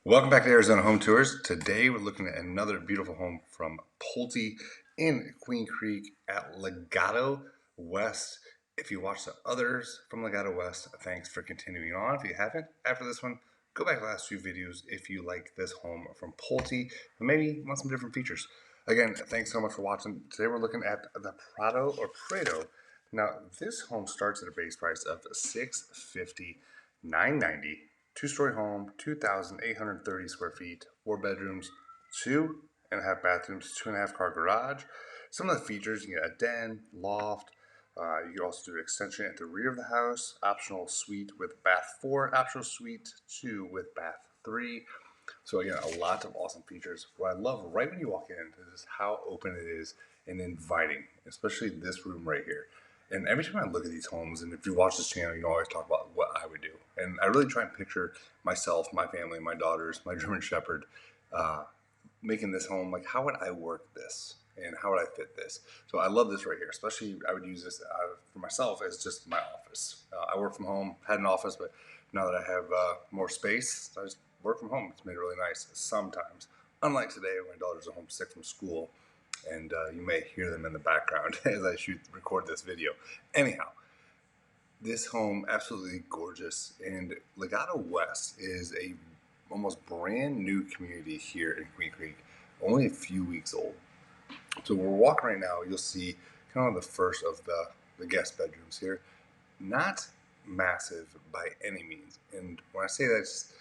Welcome back to Arizona Home Tours. Today we're looking at another beautiful home from Pulte in Queen Creek at Legato West. If you watched the others from Legato West, thanks for continuing on. If you haven't, after this one, go back to the last few videos if you like this home from Pulte and maybe want some different features. Again, thanks so much for watching. Today we're looking at the Prato. Now, this home starts at a base price of $650,990. 2-story home, 2,830 square feet, 4 bedrooms, 2.5 bathrooms, 2.5 car garage. Some of the features, you get a den, loft. You can also do an extension at the rear of the house, optional suite with bath 4, optional suite 2 with bath 3. So again, a lot of awesome features. What I love right when you walk in is how open it is and inviting, especially this room right here. And every time I look at these homes, and if you watch this channel, you always talk about what I would do. And I really try and picture myself, my family, my daughters, my German Shepherd, making this home. Like, how would I work this? And how would I fit this? So I love this right here. Especially, I would use this for myself as just my office. I work from home, had an office, but now that I have more space, I just work from home. It's made it really nice sometimes. Unlike today, when my daughters are home sick from school, and you may hear them in the background as I record this video. Anyhow, this home absolutely gorgeous, and Legato West is a almost brand new community here in Queen Creek, only a few weeks old. So we're walking right now, you'll see kind of the first of the guest bedrooms here. Not massive by any means, and when I say that, it's,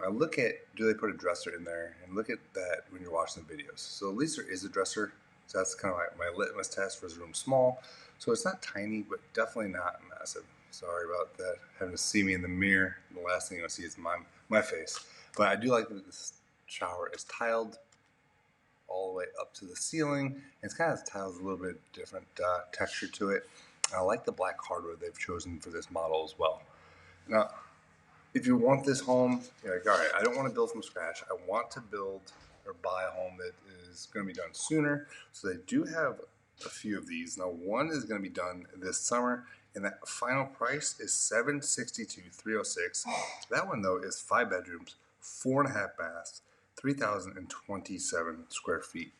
I look at, do they put a dresser in there, and look at that when you're watching the videos. So at least there is a dresser. So that's kind of like my litmus test for this room small. So it's not tiny, but definitely not massive. Sorry about that, having to see me in the mirror. The last thing you'll see is my face. But I do like that this shower is tiled all the way up to the ceiling. And it's kind of tiled a little bit different texture to it. And I like the black hardwood they've chosen for this model as well. Now, if you want this home, you're like, all right, I don't want to build from scratch. I want to build or buy a home that is going to be done sooner. So they do have a few of these. Now, one is going to be done this summer, and that final price is $762,306. That one, though, is 5 bedrooms, 4.5 baths, 3,027 square feet.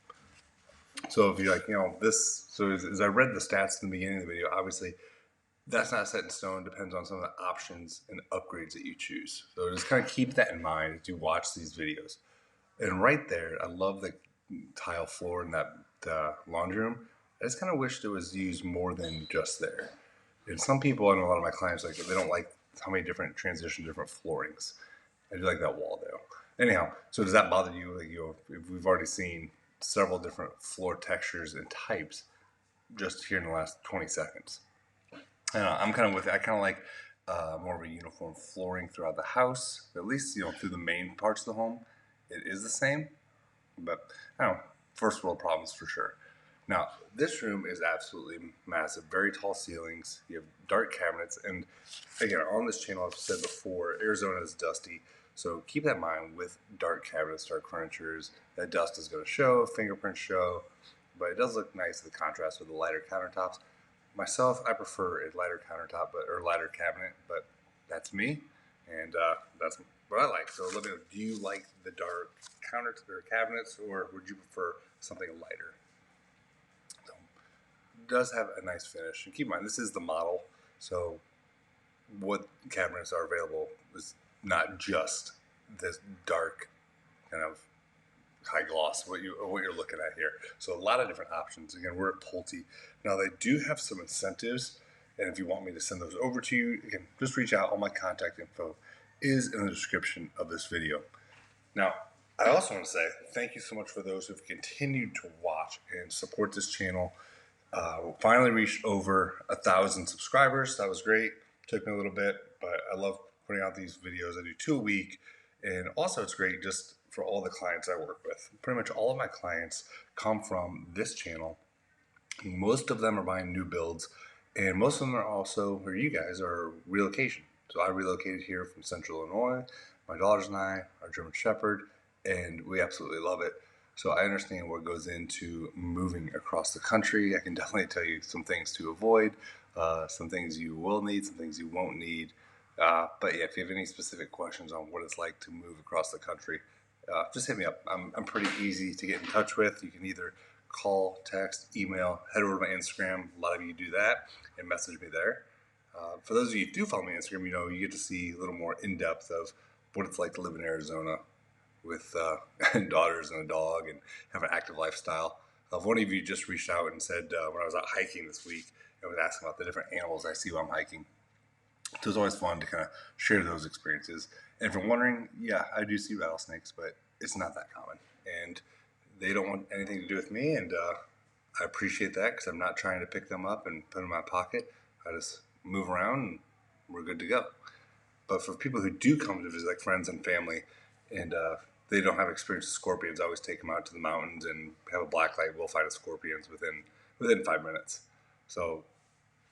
So if you're like, so as I read the stats in the beginning of the video, obviously that's not set in stone. Depends on some of the options and upgrades that you choose. So just kind of keep that in mind as you watch these videos. And right there, I love the tile floor in that laundry room. I just kind of wished it was used more than just there. And some people, and a lot of my clients, like, they don't like how many different transitions, different floorings. I do like that wall though. Anyhow, so does that bother you? Like, if we've already seen several different floor textures and types just here in the last 20 seconds. I'm kind of with it. I kind of like more of a uniform flooring throughout the house. At least, through the main parts of the home, it is the same. But I don't know, first world problems for sure. Now, this room is absolutely massive. Very tall ceilings. You have dark cabinets. And again, on this channel, I've said before, Arizona is dusty. So keep that in mind with dark cabinets, dark furnitures. That dust is going to show, fingerprints show. But it does look nice, the contrast with the lighter countertops. Myself, I prefer a lighter countertop, or lighter cabinet, but that's me, and that's what I like. So let me know, do you like the dark cabinets, or would you prefer something lighter? So, it does have a nice finish. And keep in mind, this is the model, so what cabinets are available is not just this dark kind of high gloss, what you're looking at here. So a lot of different options. Again, we're at Pulte. Now they do have some incentives, and if you want me to send those over to you, again, just reach out. All my contact info is in the description of this video. Now, I also want to say thank you so much for those who've continued to watch and support this channel. We finally reached over 1,000 subscribers. That was great. Took me a little bit, but I love putting out these videos. I do 2 a week, and also it's great just for all the clients I work with. Pretty much all of my clients come from this channel. Most of them are buying new builds, and most of them are also, or you guys, are relocation. So I relocated here from Central Illinois. My daughters and I, our German Shepherd, and we absolutely love it. So I understand what goes into moving across the country. I can definitely tell you some things to avoid, some things you will need, some things you won't need. But yeah, if you have any specific questions on what it's like to move across the country, just hit me up. I'm pretty easy to get in touch with. You can either call, text, email, head over to my Instagram. A lot of you do that and message me there. For those of you who do follow me on Instagram, you get to see a little more in depth of what it's like to live in Arizona with daughters and a dog and have an active lifestyle. One of you just reached out and said when I was out hiking this week and was asking about the different animals I see while I'm hiking. So it's always fun to kind of share those experiences. And if you're wondering, yeah, I do see rattlesnakes, but it's not that common. And they don't want anything to do with me. And I appreciate that because I'm not trying to pick them up and put them in my pocket. I just move around and we're good to go. But for people who do come to visit, like friends and family, and they don't have experience with scorpions, I always take them out to the mountains and have a black light. We'll find scorpions within 5 minutes. So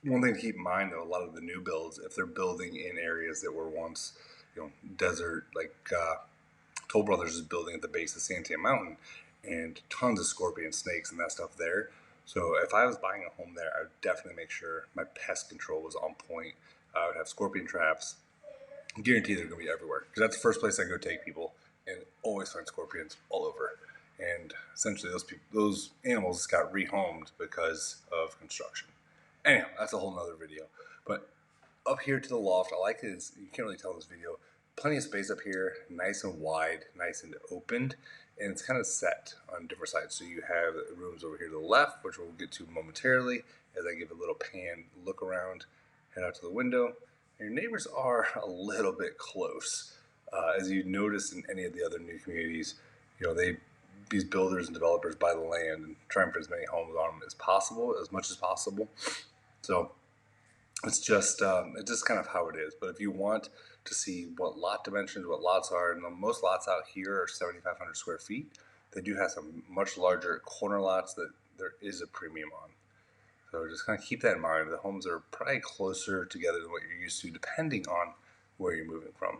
one thing to keep in mind, though, a lot of the new builds, if they're building in areas that were once, desert, like Toll Brothers is building at the base of Santiam Mountain, and tons of scorpion, snakes, and that stuff there. So if I was buying a home there, I would definitely make sure my pest control was on point. I would have scorpion traps. I guarantee they're going to be everywhere because that's the first place I go take people, and always find scorpions all over. And essentially, those animals got rehomed because of construction. Anyhow, that's a whole nother video. But up here to the loft, I like it is, you can't really tell in this video, plenty of space up here, nice and wide, nice and opened, and it's kind of set on different sides. So you have rooms over here to the left, which we'll get to momentarily as I give a little pan look around, head out to the window. And your neighbors are a little bit close. As you notice in any of the other new communities, these builders and developers buy the land and try and put as many homes on them as much as possible. So it's just kind of how it is. But if you want to see what lot dimensions, what lots are, and most lots out here are 7,500 square feet. They do have some much larger corner lots that there is a premium on. So just kind of keep that in mind. The homes are probably closer together than what you're used to, depending on where you're moving from.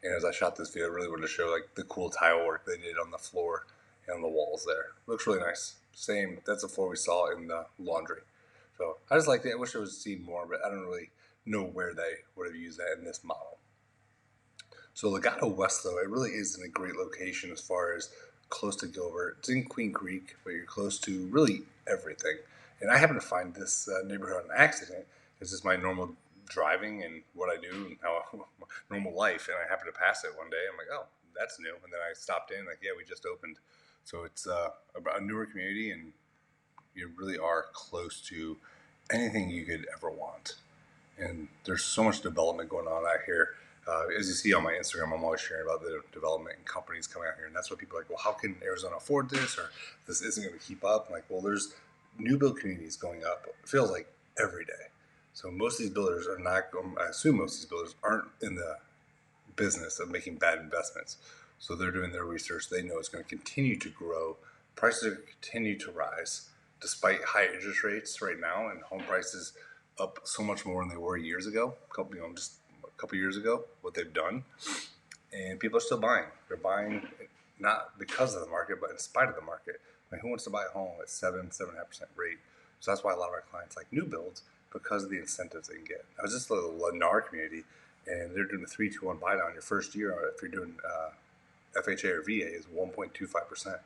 And as I shot this video, I really wanted to show like the cool tile work they did on the floor and on the walls there. Looks really nice. Same, that's the floor we saw in the laundry. So I just like that. I wish I was seeing more, but I don't really know where they would have used that in this model. So Legato West, though, it really is in a great location as far as close to Gilbert. It's in Queen Creek, but you're close to really everything. And I happen to find this neighborhood on accident. It's just my normal driving and what I do and how normal life. And I happened to pass it one day. I'm like, oh, that's new. And then I stopped in, like, yeah, we just opened. So it's a newer community, and you really are close to anything you could ever want. And there's so much development going on out here. As you see on my Instagram, I'm always sharing about the development and companies coming out here. And that's what people are like, well, how can Arizona afford this? Or this isn't going to keep up. I'm like, well, there's new build communities going up. It feels like every day. So most of these builders are not, I assume most of these builders aren't in the business of making bad investments. So they're doing their research. They know it's going to continue to grow. Prices are going to continue to rise despite high interest rates right now, and home prices up so much more than they were years ago, just a couple years ago, what they've done. And people are still buying. They're buying not because of the market, but in spite of the market. Who wants to buy a home at 7.5% rate? So that's why a lot of our clients like new builds, because of the incentives they can get. I was just at the Lennar community, and they're doing a 3-2-1 buy down your first year. If you're doing FHA or VA, is 1.25%,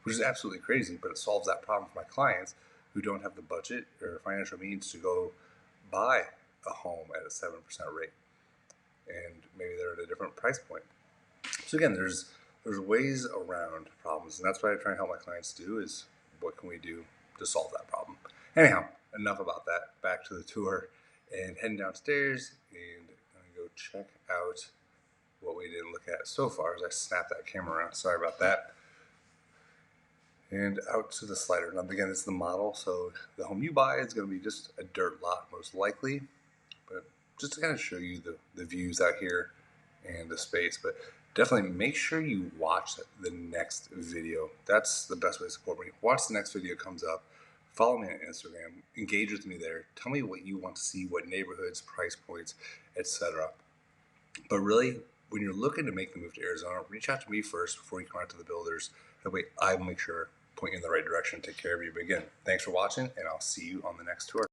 which is absolutely crazy, but it solves that problem for my clients who don't have the budget or financial means to go buy a home at a 7% rate. And maybe they're at a different price point. So again, there's ways around problems, and that's what I try and help my clients do is what can we do to solve that problem. Anyhow, enough about that. Back to the tour and heading downstairs, and I'm going to go check out what we didn't look at so far as I snapped that camera around. Sorry about that. And out to the slider. Now again, this is the model, so the home you buy is going to be just a dirt lot most likely, but just to kind of show you the views out here and the space. But definitely make sure you watch the next video. That's the best way to support me. Watch the next video comes up. Follow me on Instagram. Engage with me there. Tell me what you want to see, what neighborhoods, price points, etc. But really, when you're looking to make the move to Arizona, reach out to me first before you come out to the builders. That way I will make sure point you in the right direction, take care of you. But again, thanks for watching, and I'll see you on the next tour.